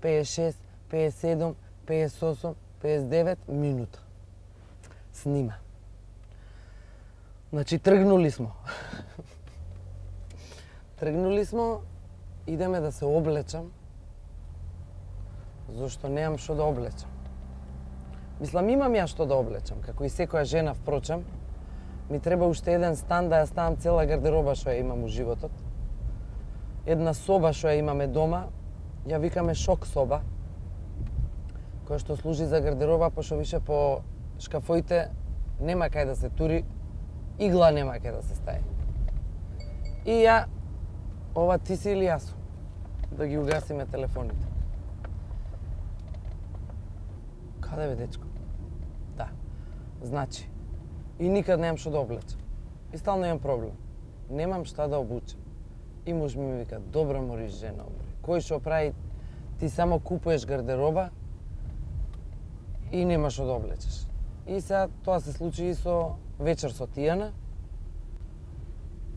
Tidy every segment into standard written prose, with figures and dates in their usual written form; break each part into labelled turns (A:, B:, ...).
A: 56, 57, 58, 59 минута. Снима. Значи тргнули смо. Тргнули смо, идеме да се облечам, зашто немам што да облечам. Мислам, имам ја што да облечам, како и секоја жена, впрочем. Ми треба уште еден стан да ја ставам цела гардероба што ја имам у животот. Една соба што ја имаме дома, ја викаме шок соба, која што служи за гардероба, пошто више по шкафоите нема кај да се тури, игла нема кај да се стави. И ја, ова ти си или јас? Да ги угасиме телефоните. Каде бе, дечко? Да, значи, и никад немам што да облечам. И стално имам проблем. Немам шта да обучам. И муж ми вика, добра мориш жена, кој што прави, ти само купуваш гардероба и немаш што да облечеш. И сега тоа се случи и со вечер со Тијана.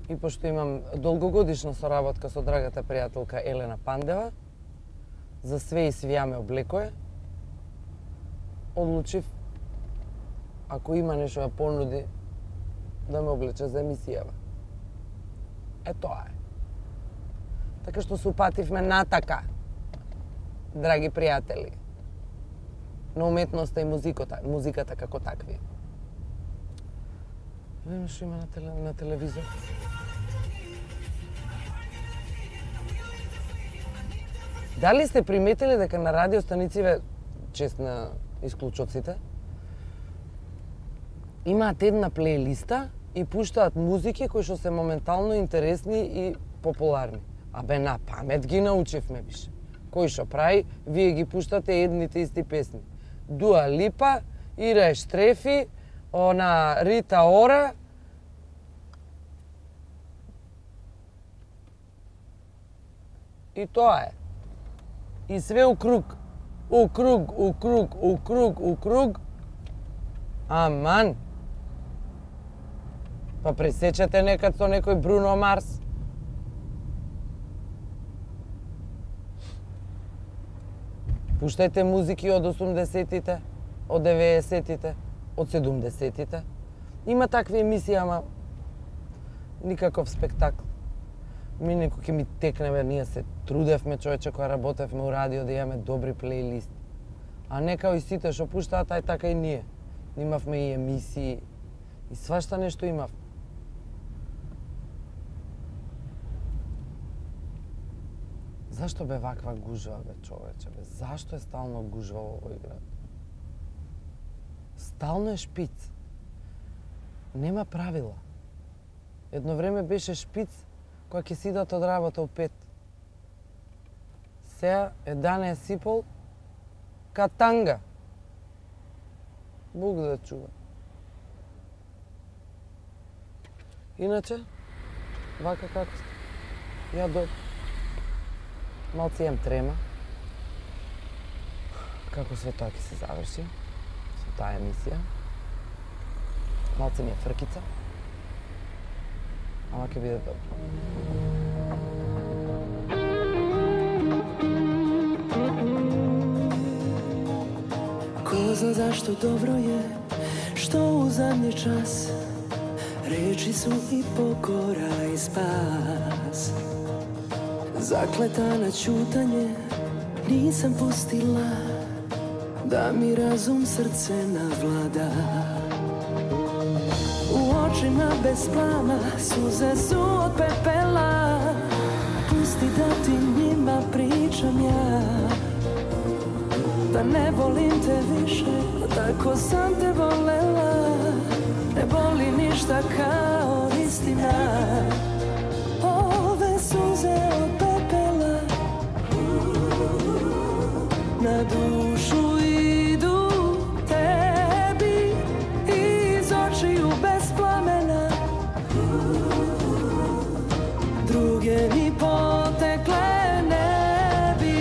A: И пошто имам долгогодишна соработка со драгата пријателка Елена Пандева, за све и свија ме облекое, одлучив, ако има нешто да понуди, да ме облече за емисијава. Е, тоа е. Така што се упативме натака, драги пријатели, на уметноста и музиката како такви. Видим што има на телевизор. Дали сте приметили дека на радиостаниците, чест на исклучоците, имаат една плейлиста и пуштаат музики кои што се моментално интересни и популарни. Абе, на памет ги научивме биш. Кој што прави, вие ги пуштате едните исти песни. Дуа Липа, Ира Штрефи, она Рита Ора. И тоа е. И све у круг. У круг, у круг, у круг, у круг. Аман. Па пресечете некад со некој Бруно Марс. Пуштајте музики од 80-тите, од 90-тите, од 70-тите. Има такви емисии, ама никаков спектакл. Ми некој ќе ми текнеме, ние се трудевме, човече, која работевме у радио, да имаме добри плейлисти. А не као и сите што пуштаат, ај така и ние. Имавме и емисии, и свашта нешто имавме. Зашто бе ваква гужва, бе, човече, бе? Зашто е стално гужва во овој град? Стално е шпиц. Нема правила. Едно време беше шпиц која ќе сидат од работа у 5. Сега е дане сипол катанга. Бог да чува. Иначе, вака како сте. Ја добро. Малце имам трема. Како све тоа ќе се заврши со таа емисија. Малце ми е фркица. Ама ќе биде добро.
B: Ko zna zašto dobro je što u zadnji čas reči su i pokora i spas. Zakleta na ćutanje nisam pustila da mi razum srce navlada. U očima bez plana suze su od pepela. Pusti da ti njima pričam ja. Da ne volim te više, tako sam te volela. Ne boli ništa kao istina. Ove suze od pepela na dušu idu tebi iz očiju bez plamena. Druge ni potekle ne bi.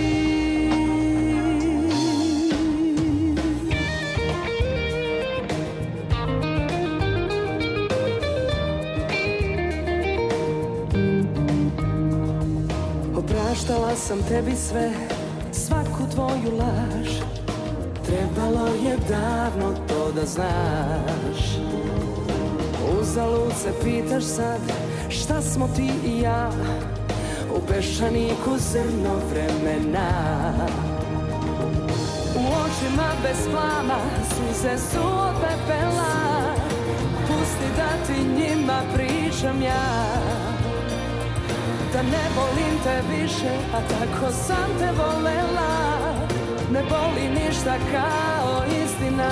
B: Opraštala sam tebi sve, svaku tvoju laž. Trebalo je davno to da znaš. Uzalud se pitaš sad šta smo ti i ja, u peščaniku zrno vremena. U očima bez plama suze su od pepela. Pusti da ti njima pričam ja, da ne volim te više, a tako sam te volela. Ne boli ništa kao istina.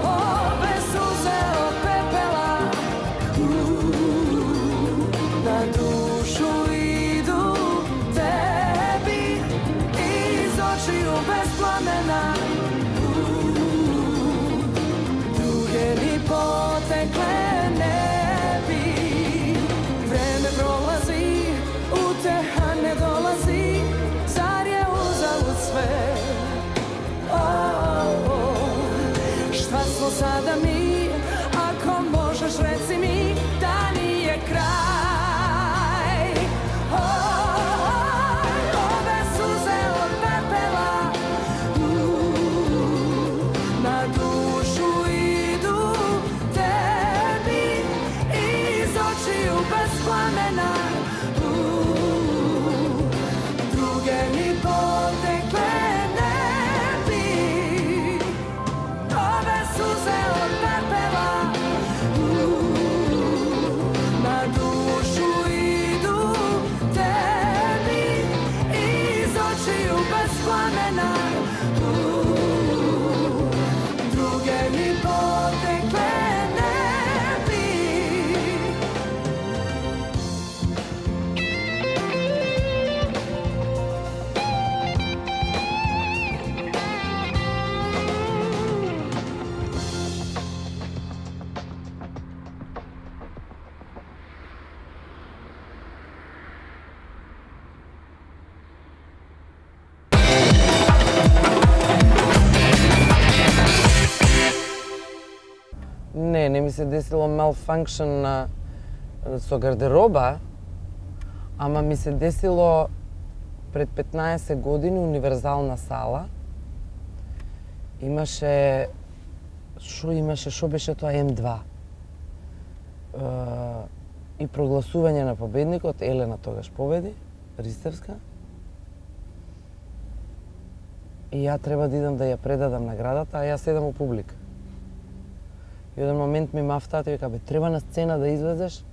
B: Ove suze od pepela na dušu idu tebi, iz očiju bez plamena. Druge ni potekle ne bi. Vreme prolazi, uteha ne dolazi, zar je uzalud sve? Šta smo sada mi, ako možeš reci mi da nije kraj. Ove suze od pepela na dušu idu tebi, iz očiju bez plamena. Druge ni potekle ne bi. Ove suze od pepela na dušu idu tebi, iz očiju bez plamena. Druge ni potekle ne bi.
A: Не ми се десило малфанкшн со гардероба, ама ми се десило пред 15 години универзална сала. Имаше шо беше тоа М2. И прогласување на победникот, Елена тогаш победи, Ристевска. И ја треба да идам да ја предадам наградата, а јас седам у публика. И еден момент ми мафтаат и вика, бе, треба на сцена да излезеш.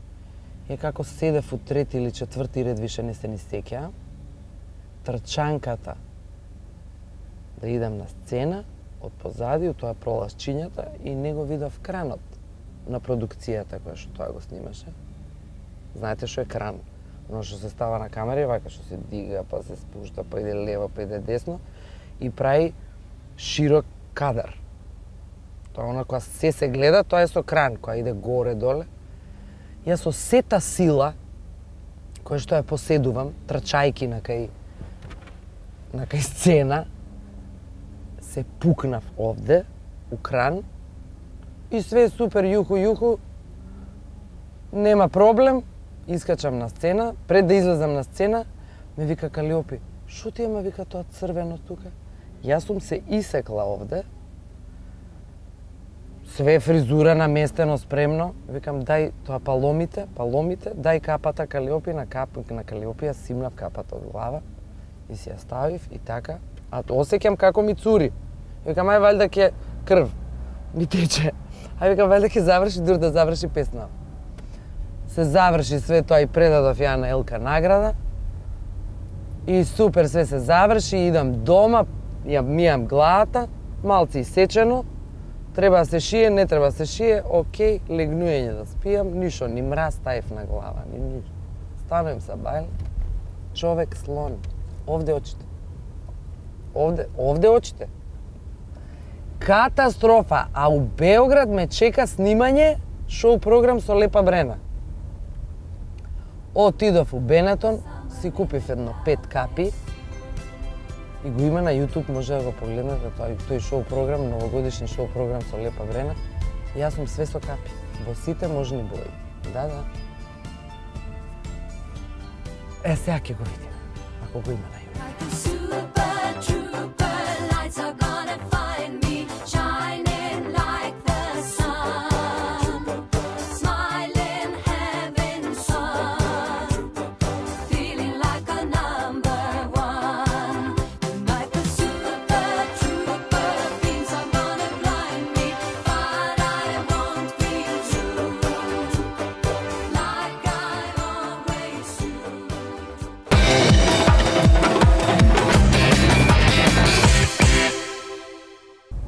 A: И како седев у трети или четврти ред, више не се ни сеќа. Трчанката да идам на сцена, од позади, у тоа пролазчињата, и него видов кранот на продукцијата која што тоа го снимаше. Знаете што е кран? Оно што се става на камера, вака што се дига, па се спушта, па иде лево, па иде десно, и прави широк кадар. Тоа она која се гледа, тоа е со кран, која иде горе-доле. Јас со сета сила, која што ја поседувам, трчајки на кај сцена, се пукнав овде, у кран, и све супер, јуху, нема проблем, искачам на сцена, пред да излезам на сцена, ме вика Калиопи, шо ти ема, вика, тоа црвено тука? Јас сум се исекла овде, све фризура наместено, спремно. Викам, дај тоа паломите, дај капата Калиопи, на Калиопи ја симнав капата од глава и си ја ставив и така. А осеќам како ми цури. Викам, ај валјда ќе крв ми тече. Ај викам, валјда ќе заврши, дур да заврши песна. Се заврши све тоа и предадов ја на Елка награда. И супер, све се заврши, идам дома, ја мијам главата, малци исечено. Треба да се шие, не треба да се шие, окей, легнуење да спијам, ништо, ни мраз таев на глава, ни ништо. Стануем са бајле, човек слон, овде очите. Овде очите. Катастрофа, а у Београд ме чека снимање шоу програм со Лепа Брена. Отидов у Бенетон, си купив едно 5 капи, и го има на YouTube, може да го погледнете, тој шоу програм, новогодишни шоу програм со Лепа Брена. Јас сум све со капи, во сите можни бои. Да. Сега ќе го видиме, ако го има на YouTube.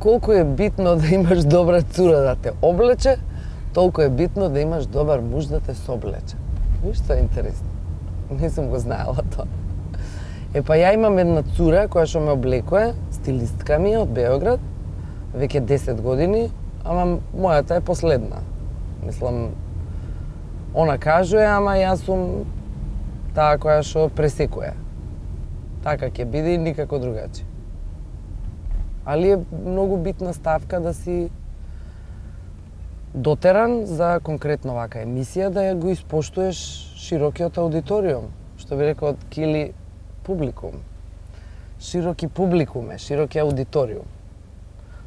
A: колку е битно да имаш добра цура да те облече, толку е битно да имаш добар муж да те соблече. Виж што е интересно. Не сум го знаела тоа. Па ја имам една цура која што ме облекува, стилистка ми е од Београд, веќе 10 години, ама мојата е последна. Мислам, она кажува, ама јас сум таа која што пресекува. Така ќе биде и никако другачи. Али е многу битна ставка да си дотеран за конкретно вака емисија, да ја го испоштуеш широкиот аудиториум, што би рекол кили публикум. Широки публикуме, широки аудиториум.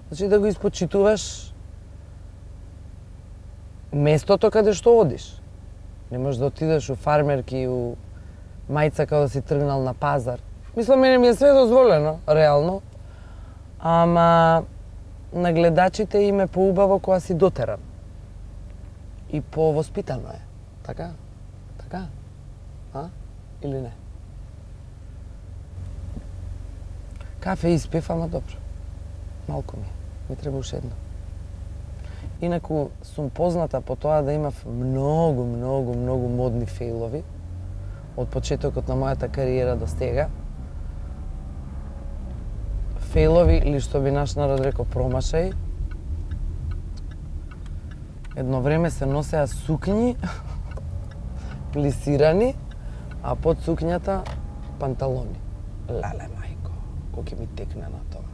A: Значи да го испочитуваш местото каде што одиш. Не можеш да отидеш у фармерки, у мајца као да си тргнал на пазар. Мислам, мене ми е све дозволено, реално. Ама на гледачите им е поубаво кога си дотеран. И повоспитано е. Така? Така? А? Или не? Кафе испив, ама добро. Малку ми треба уште едно. Инаку сум позната по тоа да имав многу модни фейлови од почетокот на мојата кариера до сега. Фейлови, или што би наш народ рекол промашај. Едно време се носеа сукњи, плисирани, а под сукњата панталони. Леле, мајко, кој ќе ми текне на тоа.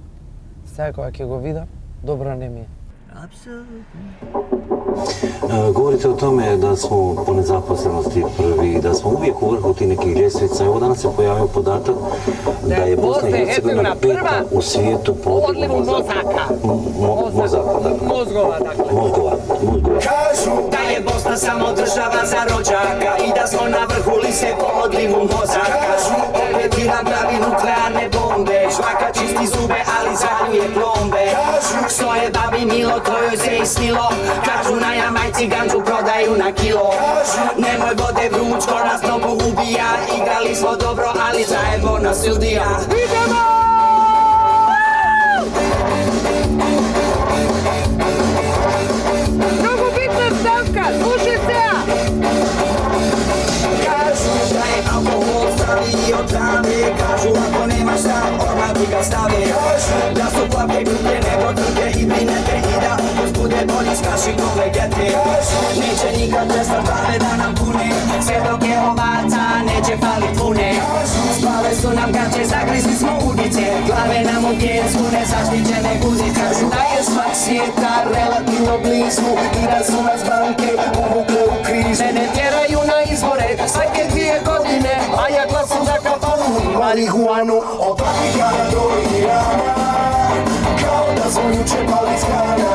A: Сега кога ќе го видам, добро не ми е.
C: Говорите о томе да смо по незапослености први, да смо увijek u vrhu tih nekih ljestvica. Evo danas se pojavio podatak da je Bosna i Hercegovina peta u svijetu po odlivu mozaka.
D: Mozgova.
E: Kažu da je Bosna samo država za rođaka i da smo na vrhu liste po odlivu mozaka. Kažu opet Iran pravi nuklearne bombe, žvaka čisti zube, ali zvaljuje plombe. Kažu što je babi milo, to joj se i snilo. Kažu na Jamajci ganđu prodaju na kilo. Nemoj vode vruć, ko nas mnogo ubija. Igrali smo dobro, ali zajedno nas sudija. Idemo!
D: Mnogo bitna stavka, slušajte ja!
E: Kažu da je alkohol stariji od trave. Kažu ako nemaš stan, odmah ti ga stavi. Kažu da su plavke grublje nego trke i brinete i da ukus bude bolji s kašikove gete. Neće nikad prestat glave da nam pune, sve dok je ovaca neće falit pune. Spale su nam gaće, zagrizli smo udice, glave nam u pjesku, nezaštićene guzice. Kažu da je smak svijeta relativno blizu i da su nas banke uvukle u krizu. Mene tjeraju na izbore svake 2 godine, a ja glasam za kafanu i marihuanu. Od Vatikana do Irana, kao da smo juče pali s grana.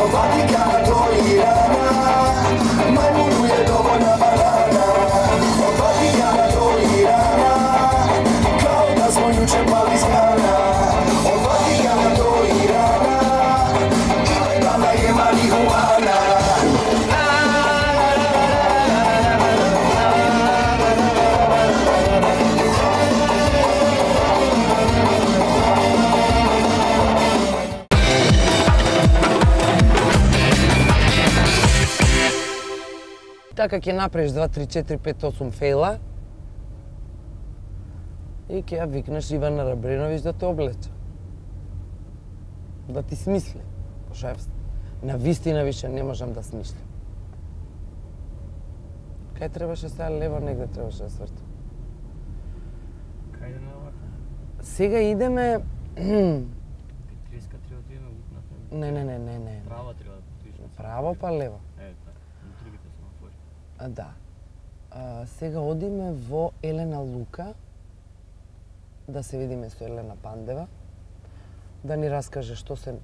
E: Od Vatikana do Irana, majmunu je dovoljna banana. Od Vatikana do Irana, kao da smo juče pali s grana. Od Vatikana do Irana, ilegalna je marihuana.
A: Така ќе направиш 2, 3, 4, 5, 8 фейла и ќе ја викнеш Ивана Рабреновиќ да те облече. Да ти смисли. Пошто на вистина више не можам да смислам. Кај требаше сега лево, негде требаше да свртам.
F: Кај идеме овака?
A: Сега идеме...
F: 30 отидеме лутнавме.
A: Не.
F: Право треба да потишне.
A: Право па лево.
F: Така. Другите семафори.
A: Да. Сега одиме во Елена Лука да се видиме со Елена Пандева, да ни раскаже што се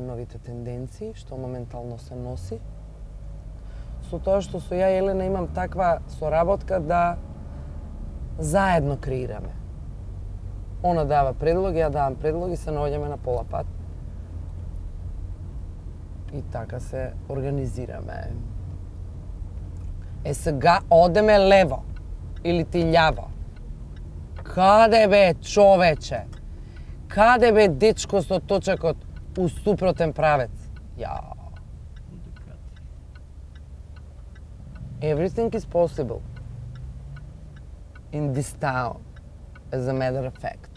A: новите тенденции, што моментално се носи. Со тоа што со ја и Елена имам таква соработка да заедно креираме. Она дава предлоги, ја давам предлоги, се наоѓаме на пола пат. И така се организираме. Сега одеме лево или ти љаво. Каде бе, човече? Каде бе, дечко со точакот? у супротен правец. Ја. Everything is possible in this town, as a matter of fact.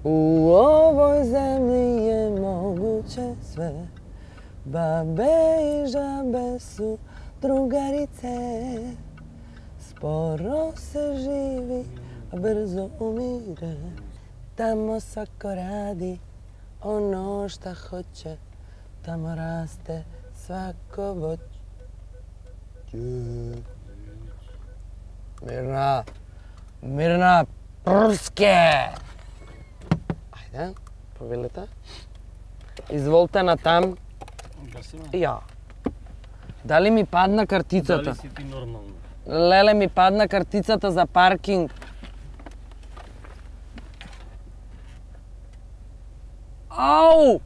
A: U ovoj zemlji je moguće sve, babe i žabe su drugarice. Sporo se živi, a brzo umire. Tamo svako radi ono šta hoće, tamo raste svako voće. Mirna, Mirna, prske! Ajde, повелите. Изволте натам. Ја. Дали ми падна картицата?
F: Дали си ти нормално?
A: Леле, ми падна картицата за паркинг. Ау!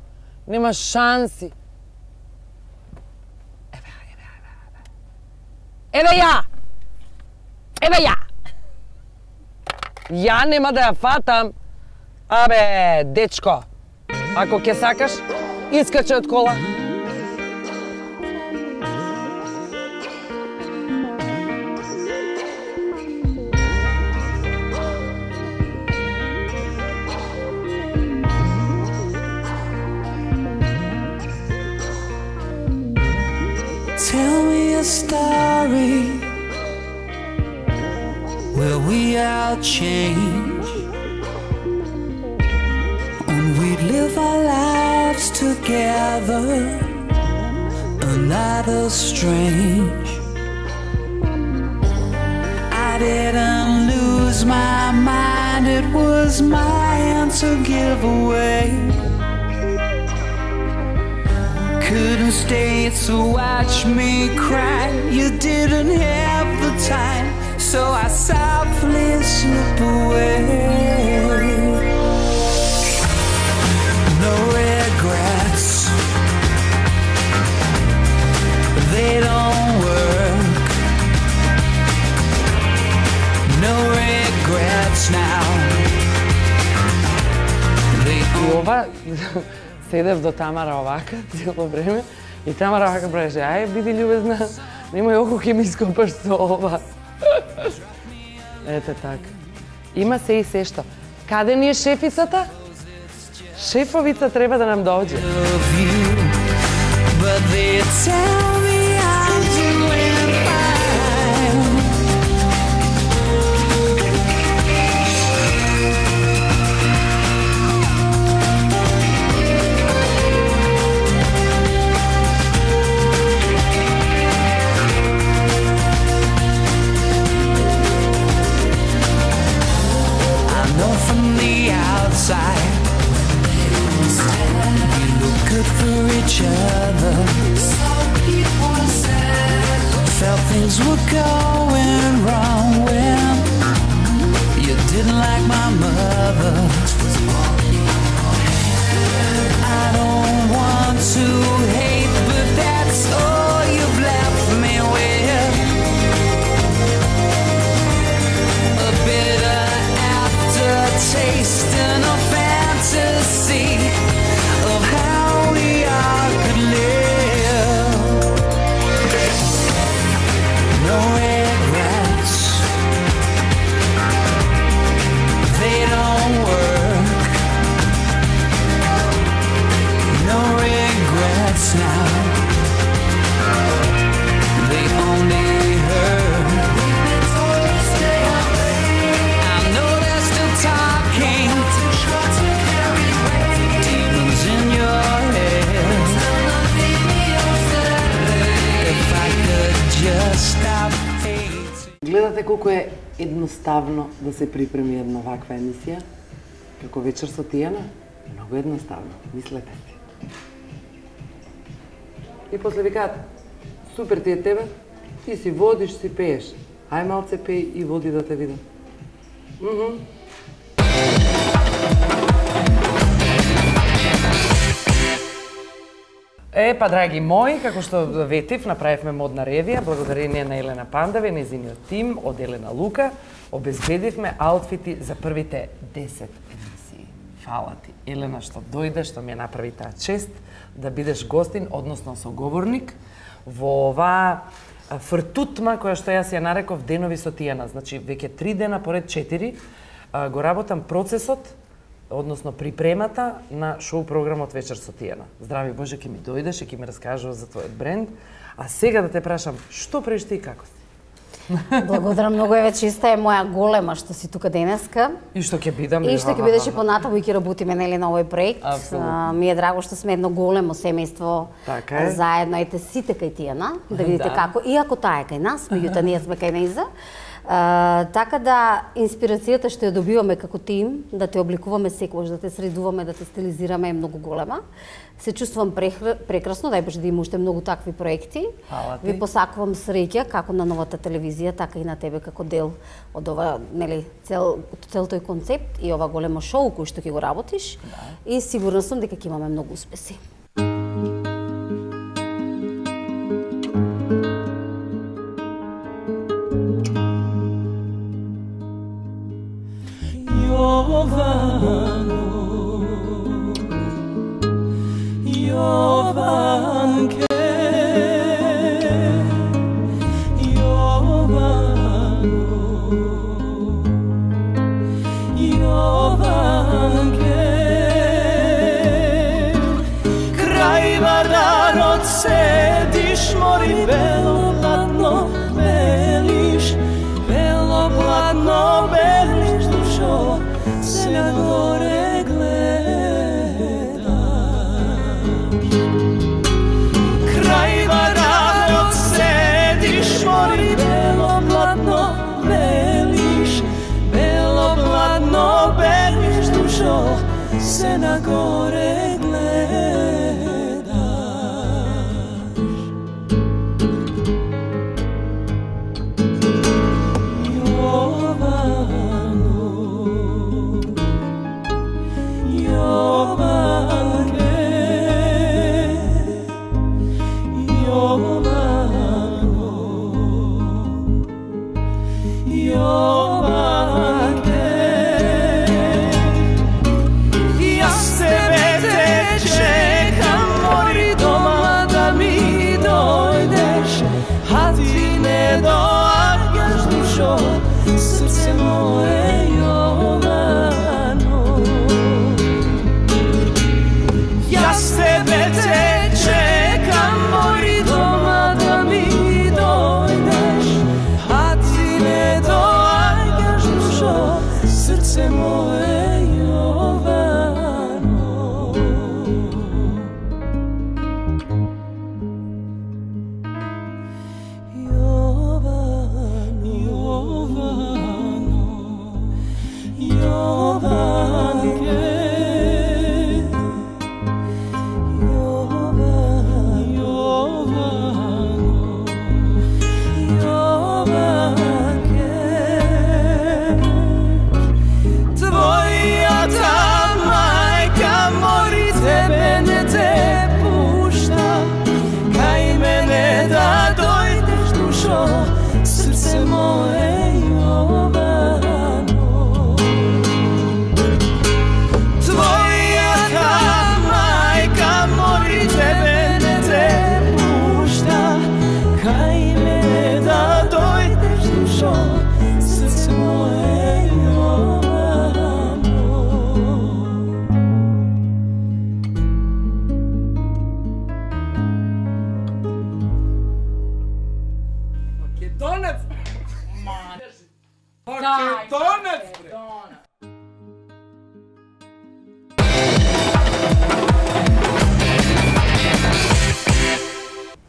A: Нема шанси. Еве ја! Еве ја! Ја нема да ја фатам. Абе, дечко, ако ќе сакаш, искачи од кола.
E: Tell me a story where we all change, and we'd live our lives together, another strange. I didn't lose my mind, it was mine to give away. Couldn't stay to watch me cry, you didn't have the time, so I softly slip away. No regrets, they don't work. No regrets now.
A: И ова, седев до Тамара овака цело време и Тамара овака бреше, ај, биди љубезна, немој око ќе ми ископаш со ова. Ете така. Има се и се што. Каде ни е шефицата? Шефовица треба да нам доđe.
E: But they tell me I'm doing fine. I know from the outside we look good for each other. Felt things were going wrong when you didn't like my mother. I don't want to hate, but that's all you've left me with. A bitter aftertaste and a fantasy of how we all could live. No regrets, they don't work. No regrets now, they only hurt. I know they're still talking, demons in your head. If I could just stop hating.
A: Гледате колку е едноставно да се припреми една ваква емисија? Како вечер со Тијана? Многу едноставно, мислете си. И после викаат, супер ти е тебе, ти си водиш, си пееш. Ај малце пеј и води да те видам. Па, драги мои, како што ветив, направивме модна ревија, благодарение на Елена Пандаве, незиниот тим, од Елена Лука. обезбедивме аутфити за првите 10 емисии. Фала ти, Елена, што дојде, што ми ја направи таа чест да бидеш гостин, односно соговорник во оваа фртутма која што јас ја нареков денови со Тијана. Значи, веќе 3 дена поред 4 го работам процесот, односно припремата на шоу програмот Вечер со Тијана. Здрави Боже, ќе ми дојдеш и ќе ми раскажуваш за твојот бренд. А сега да те прашам, што правиш ти и како си?
G: Благодарам многу, еве чиста е моја голема што си тука денеска.
A: И што ќе бидам.
G: И што ќе бидеш и понатаму и ќе работиме нели на овој проект. Ми е драго што сме едно големо семејство заедно, ете сите кај Тијана, да видите како, иако таа е кај нас, меѓутоа ние сме кај нејза. Така да инспирацијата што ја добиваме како тим, да те обликуваме секогаш, да те средуваме, да те стилизираме е многу голема. Се чувствувам прекрасно, дај Боже да има уште многу такви проекти. Ви посакувам среќа како на новата телевизија, така и на тебе како дел од ова, нели, цел тој концепт и ова големо шоу кој што ќе го работиш. И сигурна сум дека ќе имаме многу успеси.
B: Sediš, mori belo platno, beliš, belo platno, beliš, dušo, se na gore gledaš. Kraj Varano sediš, mori belo platno, beliš, belo platno, beliš, dušo, se na gore gledaš.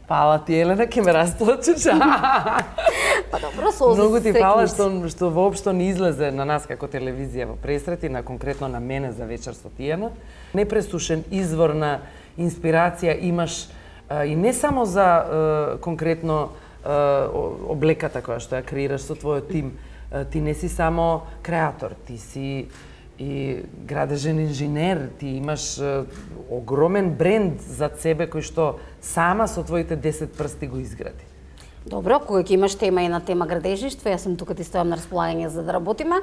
A: Фала ти, Елена, ќе ме расплачеш.
G: Па добро, солзи.
A: Многу ти фала што воопшто не излезе на нас како телевизија во пресрети, конкретно на мене за Вечер со Тијана. Непресушен извор на инспирација имаш и не само за конкретно облеката која што ја креираш со твојот тим. Ти не си само креатор, ти си и градежен инженер, ти имаш огромен бренд за себе кој што сама со твоите 10 прсти го изгради.
G: Добро, кога ќе имаш тема и на тема градежништво, јас сум тука ти стојам на располагање за да работиме,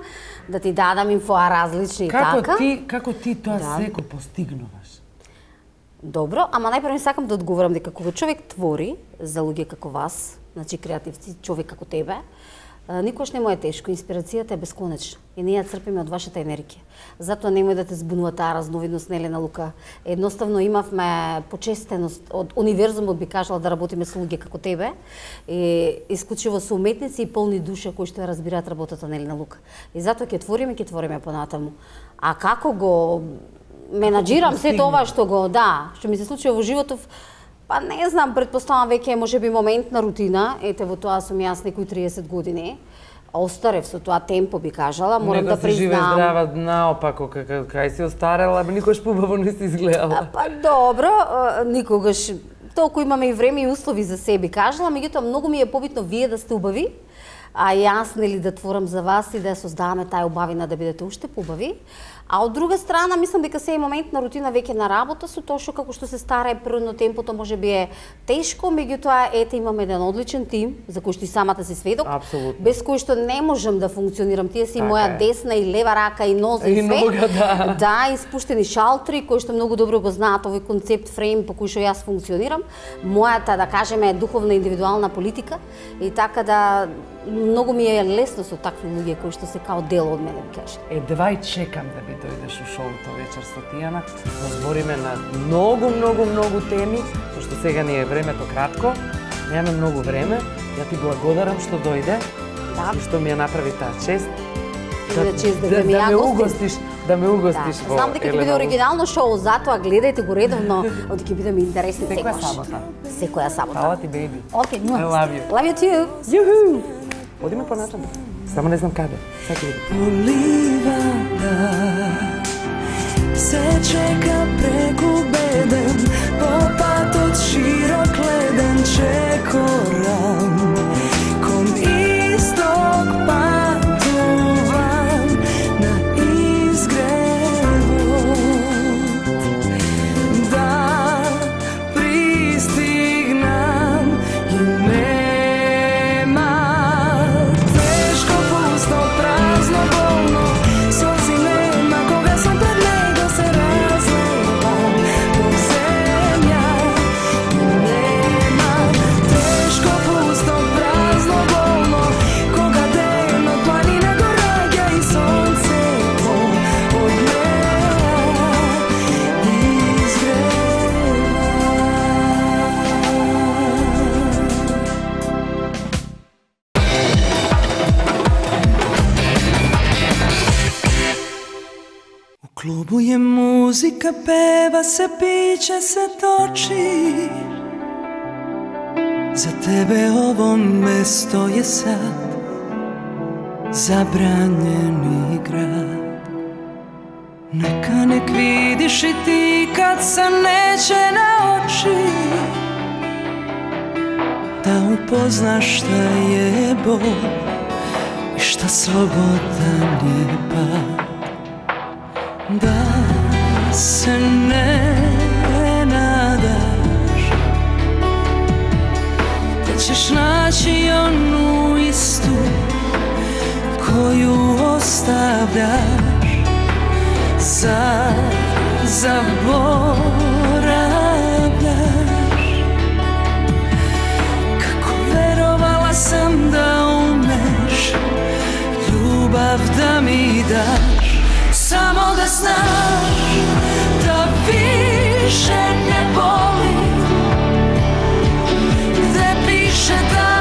G: да ти дадам инфоа различни и така.
A: Како ти тоа секо постигнуваш?
G: Добро, ама најпрво сакам да одговорам дека кога човек твори за луѓе како вас, значи креативци, човек како тебе, никош не му е тешко, инспирацијата е бесконечна и ние ја црпиме од вашата енергија. Затоа немој да те збунува таа разновидност на Елена Лука. Едноставно имавме почестеност од универзумот, би кажала, да работиме со луѓе како тебе, и исклучиво со уметници и полни душа кои што ја разбираат работата на Елена Лука. И затоа ќе твориме понатаму. А како го менаџирам се тоа што ми се случува во животов, па не знам, предпоставам веќе можеби моментна рутина, ете во тоа сум јас некои 30 години. Остарев со тоа темпо, би кажала, морам да признам.
A: Него си живе здрава, наопако, кај си остарела, никош побаво не си изгледала.
G: Па добро, никогаш, толку имаме и време и услови за себе, кажала, меѓутоа многу ми е побитно вие да сте убави, а јас нели да творам за вас и да создаваме таа убавина да бидете уште побави. А од друга страна, мислам дека се е момент на рутина веќе на работа, со тоа што како што се старае природно темпото можеби е тешко, меѓутоа ете имаме еден одличен тим за кој што и самата си сведок, без кој што не можам да функционирам. Тие си моја десна и лева рака и нозе и све. Да, испуштени шалтри кои што многу добро го знаат овој концепт фрейм по кој што јас функционирам. Мојата, да кажеме, духовна индивидуална политика и така да многу ми е лесно со такви луѓе кои што се као дел од мене, би кажа.
A: Едва и чекам да би дојдеш у шоуто вечер со Тијана, да збориме на многу теми, пошто сега ни е времето кратко, немаме многу време. Ја ти благодарам што дојде, и што ми ја направи таа чест. Да ме угостиш во Елена.
G: Знам дека ќе биде оригинално шоу, затоа гледајте го редовно, оди ќе бидеме интересни секоја
A: сабота.
G: Секоја сабота.
A: Фала ти, беби.
G: Okay,
A: I love you.
G: Love you too.
A: Јуху! Одиме понатаму. Само не знам каде. Саки види.
E: Поливада се чека прегубеден, по патот широк леден чекорам, кон исток патувам на изгревот, да пристигнам и нема тешко, пусто, празно, болно, солзи нема, кога сум пред него се разлевам по земја и нема тешко, пусто, празно, болно, кога ден од планина го раѓа и сонцето од неа изгрева. U klubu je muzika, peva se, piće se toči. Za tebe ovo mesto je sad zabranjeni grad. Neka nek vidiš i ti kad se neće na oči, da upoznaš šta je bol i šta slobodan je pad. Da se ne nadaš da ćeš naći onu istu koju ostavljaš, zaboravljaš. Kako verovala sam da umeš ljubav da mi daš, samo da znaš da više ne boli, gde piše da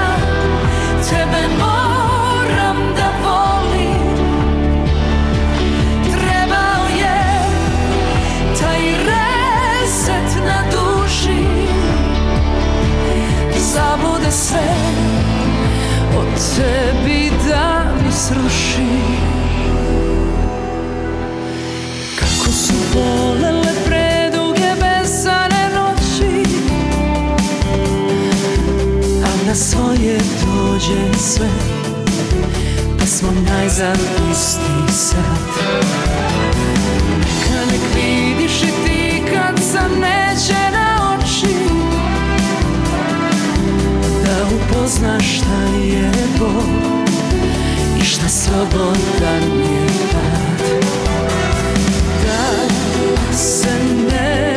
E: tebe moram da volim. Trebao je taj reset na duši, zabude sve od tebi da mi sruši. Kako su bolele preduge besane noći, a na svoje dođe sve, pa smo najzad isti sad. Neka nek vidiš i ti kad sam neće na oči, da upoznaš
B: nebo i šta slobodan je tad. Da se ne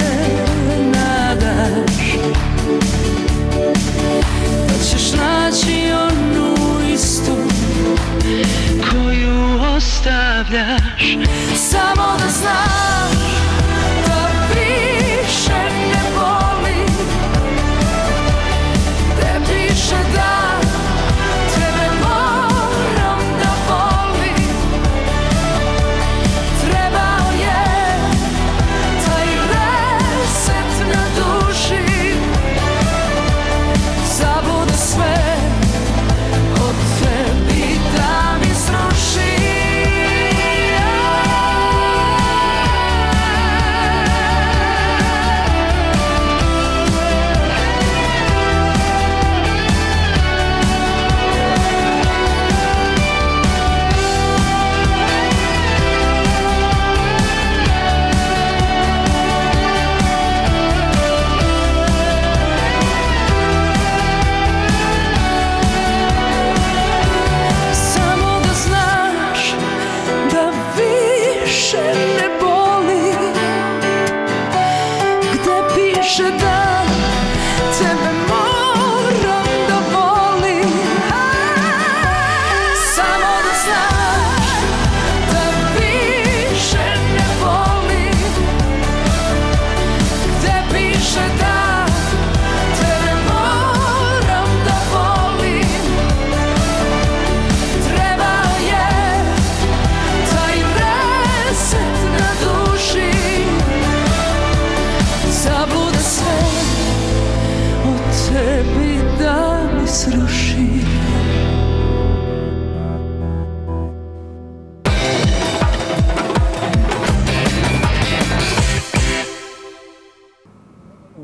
B: nadaš da ćeš naći onu istu koju ostavljaš. Samo da znaš da više ne boli, gde piše da tebe moram da volim. Trebao je taj reset na duši, zabude sve od tebi da mi sruši.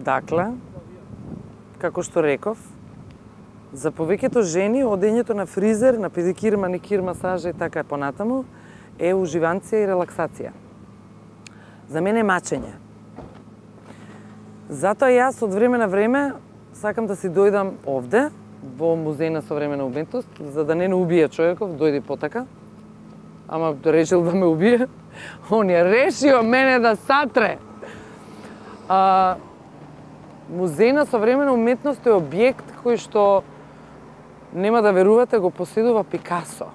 A: Дакле, како што реков, за повеќето жени одењето на фризер, на педикир, маникир, масажа и така понатаму е уживанција и релаксација. За мене е мачење. Затоа јас од време на време сакам да си дојдам овде, во Музеј на современа уметност, за да не убие човеков, дојде потака, ама решил да ме убие. Он ја решио мене да сатре. Музеј на современа уметност е објект кој што, нема да верувате, го поседува Пикасо.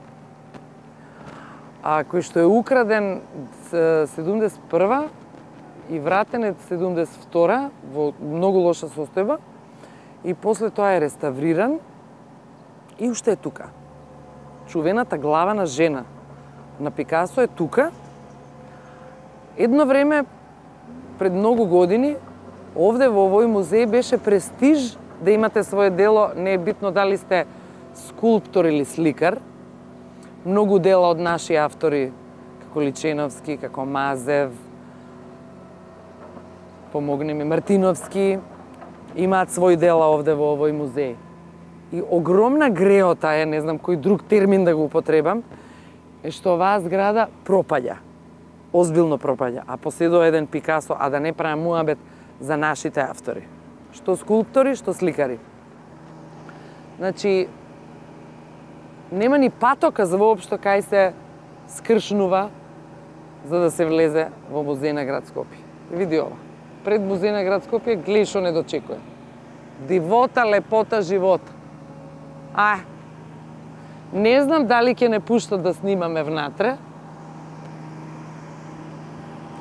A: Кој што е украден 71 и вратен е 72 во многу лоша состојба и после тоа е реставриран и уште е тука. Чувената глава на жена на Пикасо е тука. Едно време, пред многу години, овде во овој музеј беше престиж да имате свое дело, не е битно дали сте скулптор или сликар. Многу дела од наши автори, како Личеновски, како Мазев, помогни ми, Мартиновски, имаат свој дела овде во овој музеј. И огромна греота е, не знам кој друг термин да го употребам, е што оваа зграда пропаѓа. Озбилно пропаѓа. А поседува еден Пикасо, а да не правам муабет за нашите автори. Што скулптори, што сликари. Значи, нема ни патока за воопшто кај се скршнува за да се влезе во Музеј на град Скопје. Види ова. Пред Музеј на град Скопје гледа што не дочекува. Дивота, лепота, живота. Не знам дали ќе не пуштат да снимаме внатре,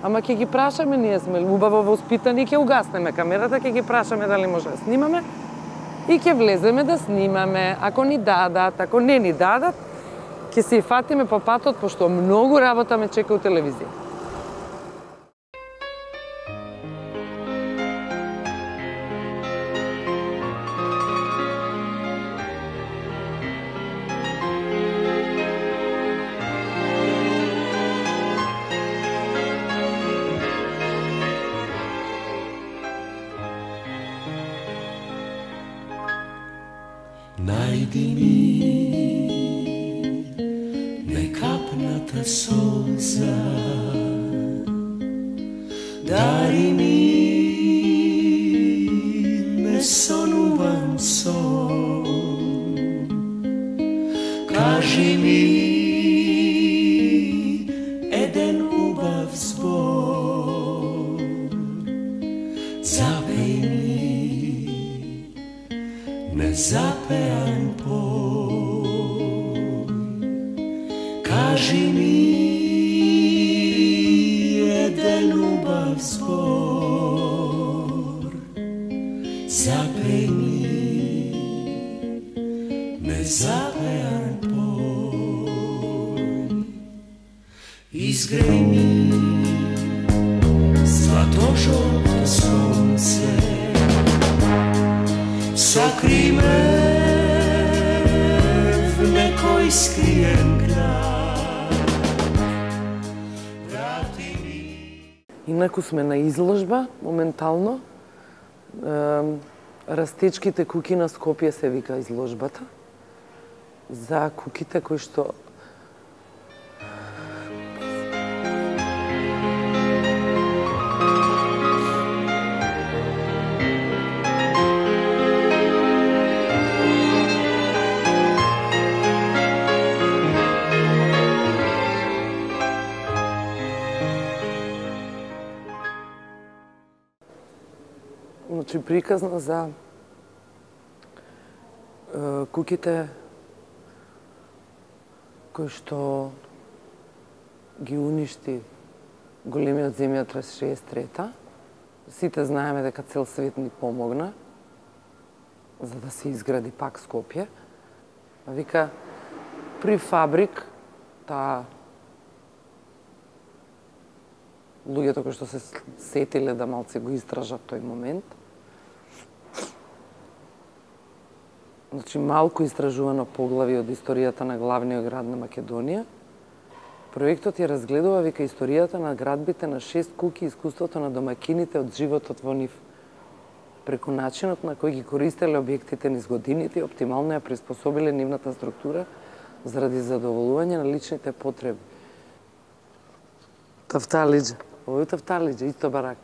A: ама ќе ги прашаме, ние сме убаво воспитани, ќе угаснеме камерата, ќе ги прашаме дали може да снимаме и ќе влеземе да снимаме. Ако ни дадат, ако не ни дадат, ќе се и фатиме по патот, пошто многу работа ме чека у телевизија.
H: Najdi mi nekapnata solza, dari mi nesonuvan son, Zapej mi nezapéjan poj. Kaži mi jeden ljubav zbor. Zapej mi nezapéjan poj. Izgrej mi zlato-žolto slunce, sakri me v nekoj skrijen grad. Vrati mi.
A: Инаку сме на изложба, моментално. Растечките куки на Скопје се вика изложбата. За куките кои што приказна за куките кои што ги уништи големиот земјотрес 63-та. Сите знаеме дека цел свет ни помогна за да се изгради пак Скопје. Вика, при фабрик, таа луѓето кои што се сетиле да малце го истражат тој момент. Значи, малку истражувано поглави од историјата на главниот град на Македонија. Проектот ја разгледува, вика, историјата на градбите на 6 куки и искуството на домакините од животот во нив. Преку начинот на кој ги користеле објектите низ годините и оптимално ја приспособиле нивната структура заради задоволување на личните потреби. Тафталиџа. Ово е Тафталиџа, исто барак.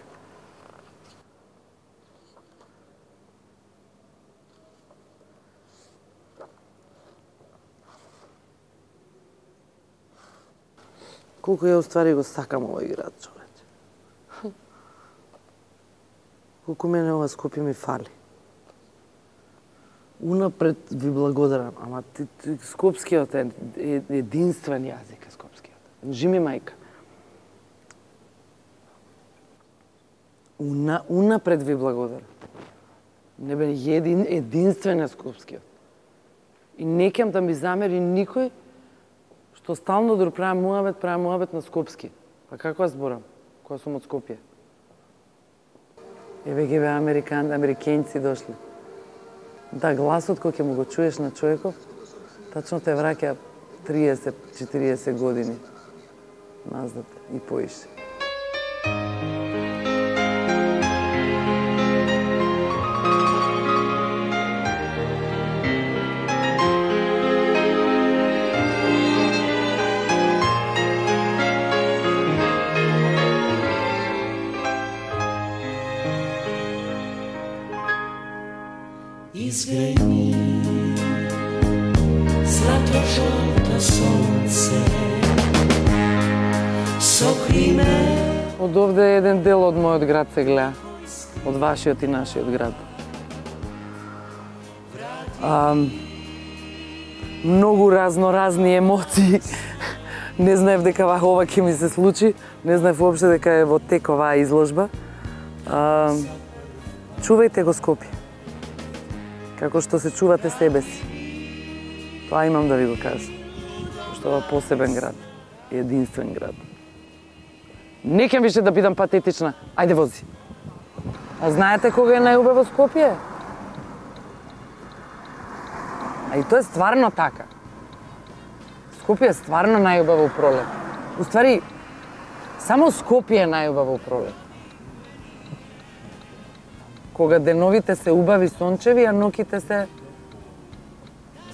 A: Колку ја уствари го сакам овој град, човече. Колку мене ова Скопје ми фали. Унапред ви благодарам, ама скопскиот е единствен јазик, скопскиот. Жими мајка. Унапред ви благодарам. Не бе единствен е скопскиот. И не кем да ми замери никој што стално дори правам муабет на скопски. Па како ја зборам, која сум од Скопје? Еве ги бе американци дошли. Да, гласот кој ќе му го чуеш на човеков, тачно те враќа 30-40 години назад и поише.
H: Izgraj mi zlato-žolto sunce, sokri me.
A: Од овде еден дел од мојот град се гледа, од вашиот и нашиот град. Многу разноразни емоции. Не знаев дека ова ќе ми се случи, не знаев воопште дека е во тек оваа изложба. Чувајте го Скопје, како што се чувате себе си. Тоа имам да ви го кажам. Што ова посебен град, единствен град. Не ќе више да бидам патетична. Ајде вози. А знаете кога е најубаво Скопје? А и тоа е стварно така. Скопје е стварно најубаво пролет. Уствари, само Скопје е најубаво пролет. Кога деновите се убави сончеви, а ноќите се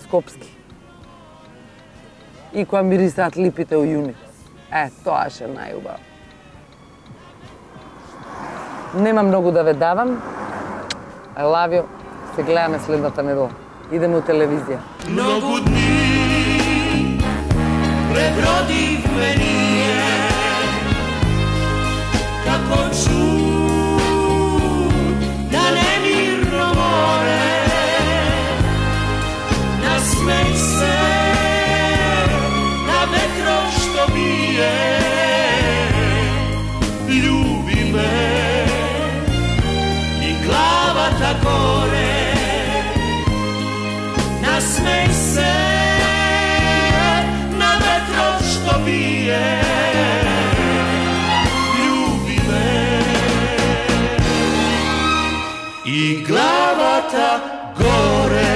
A: скопски. И кога мирисаат липите у јуни. Тоа ше најубаво. Нема многу да ве давам. I love you. Се гледаме следната недела. Идеме у телевизија.
H: Многу дни пребродивме ние, како чудо vrata gore